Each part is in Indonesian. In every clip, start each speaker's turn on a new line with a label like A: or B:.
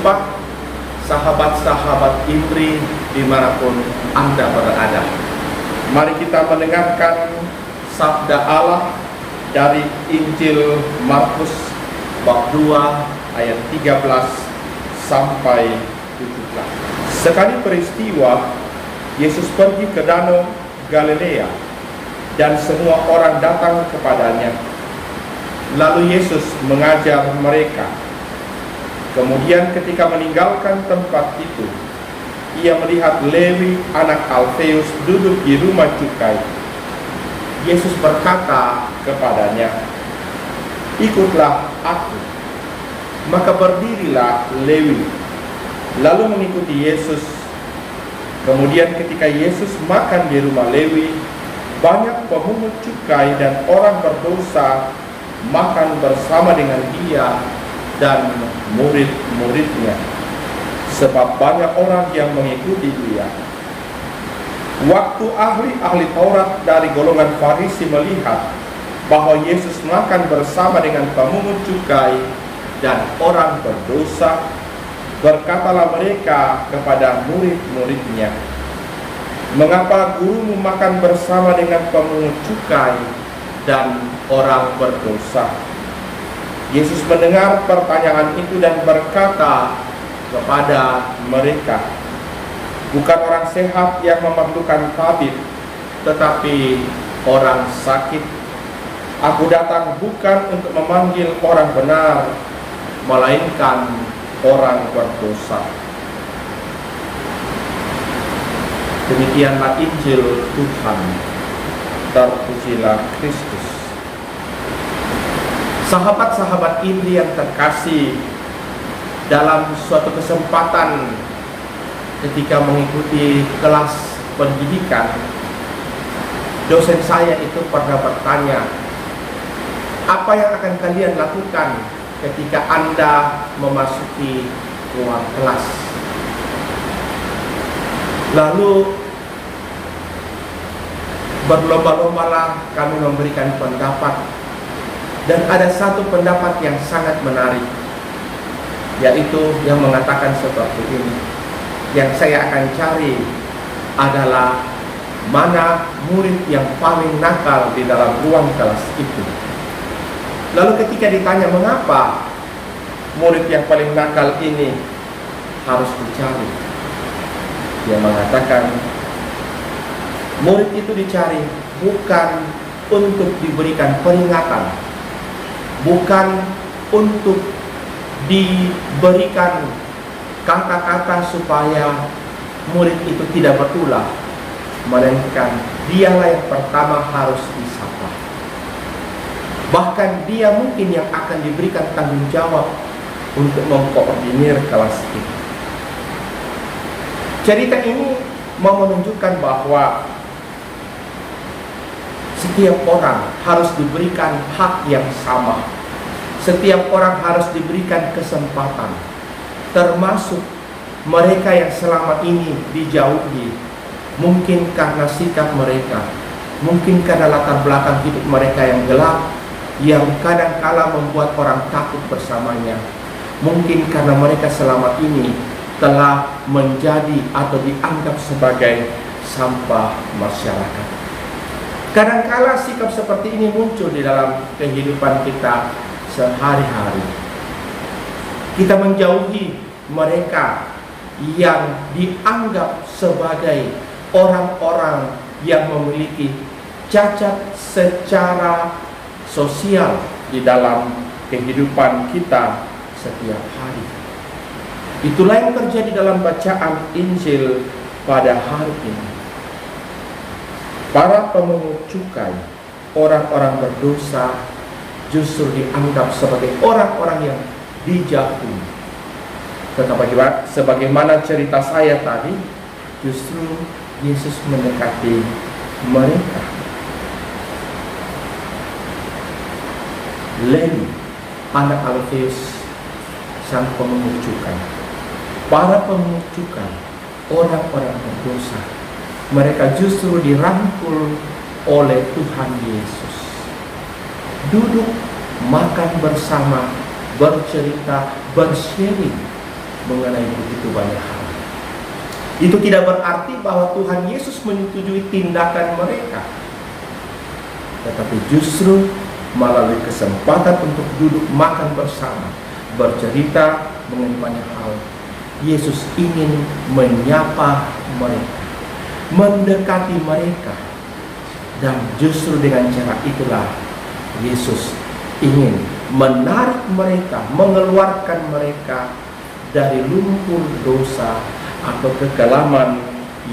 A: berjumpa sahabat-sahabat Imri dimanapun Anda berada. Mari kita mendengarkan sabda Allah dari Injil Markus bab 2 ayat 13 sampai 17. Sekali peristiwa, Yesus pergi ke danau Galilea dan semua orang datang kepadanya. Lalu Yesus mengajar mereka. Kemudian ketika meninggalkan tempat itu, ia melihat Lewi anak Alfeus duduk di rumah cukai. Yesus berkata kepadanya, "Ikutlah aku." Maka berdirilah Lewi, lalu mengikuti Yesus. Kemudian ketika Yesus makan di rumah Lewi, banyak pemungut cukai dan orang berdosa makan bersama dengan dia dan murid-muridnya, sebab banyak orang yang mengikuti dia. Waktu ahli-ahli Taurat dari golongan Farisi melihat bahwa Yesus makan bersama dengan pemungut cukai dan orang berdosa, berkatalah mereka kepada murid-muridnya, "Mengapa gurumu makan bersama dengan pemungut cukai dan orang berdosa?" Yesus mendengar pertanyaan itu dan berkata kepada mereka, "Bukan orang sehat yang memerlukan tabib, tetapi orang sakit. Aku datang bukan untuk memanggil orang benar, melainkan orang berdosa." Demikianlah Injil Tuhan. Terpujilah Kristus. Sahabat-sahabat Imri yang terkasih, dalam suatu kesempatan ketika mengikuti kelas pendidikan, dosen saya itu pernah bertanya, "Apa yang akan kalian lakukan ketika Anda memasuki ruang kelas?" Lalu berlomba-lombalah kami memberikan pendapat. Dan ada satu pendapat yang sangat menarik, yaitu yang mengatakan seperti ini. Yang saya akan cari adalah mana murid yang paling nakal di dalam ruang kelas itu. Lalu ketika ditanya mengapa murid yang paling nakal ini harus dicari, dia mengatakan murid itu dicari bukan untuk diberikan peringatan, bukan untuk diberikan kata-kata supaya murid itu tidak berulah, melainkan dialah yang pertama harus disapa. Bahkan dia mungkin yang akan diberikan tanggung jawab untuk mengkoordinir kelas itu. Cerita ini mau menunjukkan bahwa setiap orang harus diberikan hak yang sama. Setiap orang harus diberikan kesempatan, termasuk mereka yang selama ini dijauhi, mungkin karena sikap mereka, mungkin karena latar belakang hidup mereka yang gelap, yang kadangkala membuat orang takut bersamanya, mungkin karena mereka selama ini telah menjadi atau dianggap sebagai sampah masyarakat. Kadangkala sikap seperti ini muncul di dalam kehidupan kita sehari-hari. Kita menjauhi mereka yang dianggap sebagai orang-orang yang memiliki cacat secara sosial di dalam kehidupan kita setiap hari. Itulah yang terjadi dalam bacaan Injil pada hari ini. Para pemungut cukai, orang-orang berdosa, justru dianggap sebagai orang-orang yang dijauhi. Tetapi sebagaimana cerita saya tadi, justru Yesus mendekati mereka. Lewi, anak Alfeus, sang pemungut cukai. Para pemungut cukai, orang-orang berdosa, mereka justru dirangkul oleh Tuhan Yesus. Duduk, makan bersama, bercerita, bersharing mengenai begitu banyak hal. Itu tidak berarti bahwa Tuhan Yesus menyetujui tindakan mereka, tetapi justru melalui kesempatan untuk duduk makan bersama, bercerita mengenai banyak hal, Yesus ingin menyapa mereka, mendekati mereka, dan justru dengan cara itulah Yesus ingin menarik mereka, mengeluarkan mereka dari lumpur dosa atau kekelaman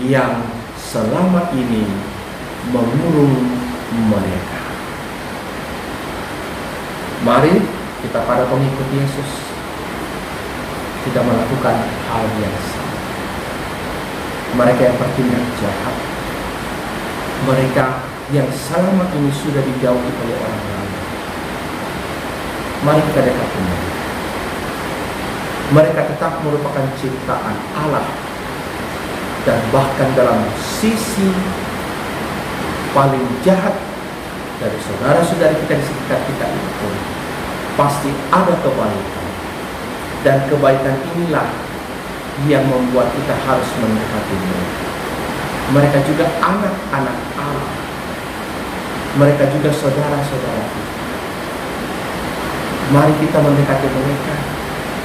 A: yang selama ini mengurung mereka. Mari kita para pengikut Yesus tidak melakukan hal yang sama. Mereka yang bertindak jahat, mereka yang selama ini sudah dijauhi oleh orang lain, mari kita dekati mereka. Mereka tetap merupakan ciptaan Allah, dan bahkan dalam sisi paling jahat dari saudara-saudara kita di sekitar kita itu pasti ada kebaikan, dan kebaikan inilah yang membuat kita harus mendekati mereka. Mereka juga anak-anak Allah, mereka juga saudara-saudara kita. Mari kita mendekati mereka,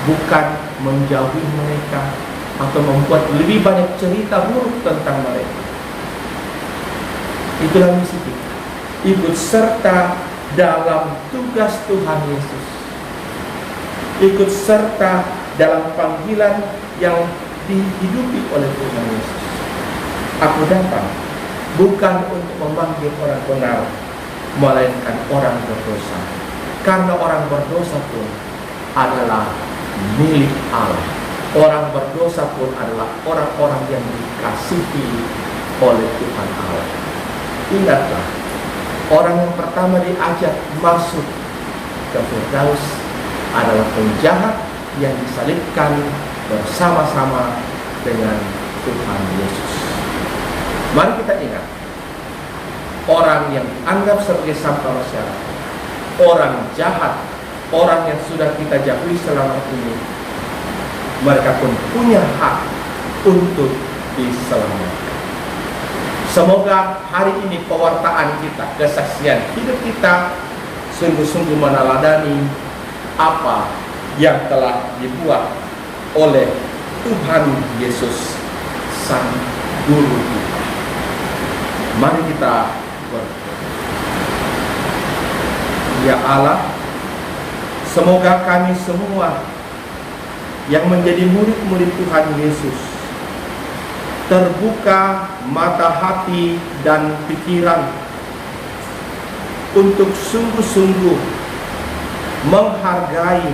A: bukan menjauhi mereka atau membuat lebih banyak cerita buruk tentang mereka. Itulah misi kita, ikut serta dalam tugas Tuhan Yesus, ikut serta dalam panggilan yang dihidupi oleh Tuhan Yesus. Aku datang bukan untuk memanggil orang benar, melainkan orang berdosa, karena orang berdosa pun adalah milik Allah. Orang berdosa pun adalah orang-orang yang dikasihi oleh Tuhan Allah. Ingatlah, orang yang pertama diajak masuk ke Firdaus adalah penjahat yang disalibkan bersama-sama dengan Tuhan Yesus. Mari kita ingat, orang yang dianggap sebagai sampah masyarakat, orang jahat, orang yang sudah kita jauhi selama ini, mereka pun punya hak untuk diselamatkan. Semoga hari ini pewartaan kita, kesaksian hidup kita sungguh-sungguh meneladani apa yang telah dibuat oleh Tuhan Yesus Sang Guru kita. Mari kita berdoa. Ya Allah, semoga kami semua yang menjadi murid-murid Tuhan Yesus terbuka mata hati dan pikiran untuk sungguh-sungguh menghargai,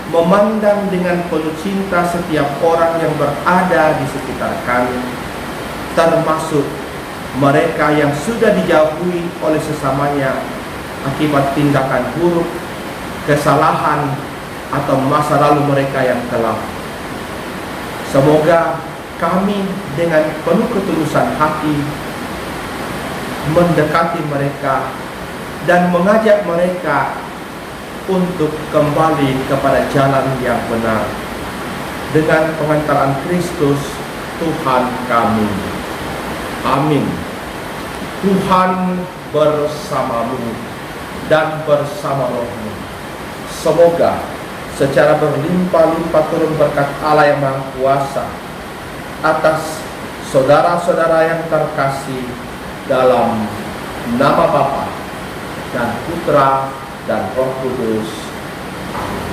A: memandang dengan penuh cinta setiap orang yang berada di sekitar kami, termasuk mereka yang sudah dijauhi oleh sesamanya akibat tindakan buruk, kesalahan, atau masa lalu mereka yang kelam. Semoga kami dengan penuh ketulusan hati mendekati mereka dan mengajak mereka untuk kembali kepada jalan yang benar dengan pengantaran Kristus Tuhan kami. Amin. Tuhan bersamamu dan bersama rohmu. Semoga secara berlimpah-limpah turun berkat Allah yang Maha Kuasa atas saudara-saudara yang terkasih dalam nama Bapa dan Putra dan Roh Kudus. Amin.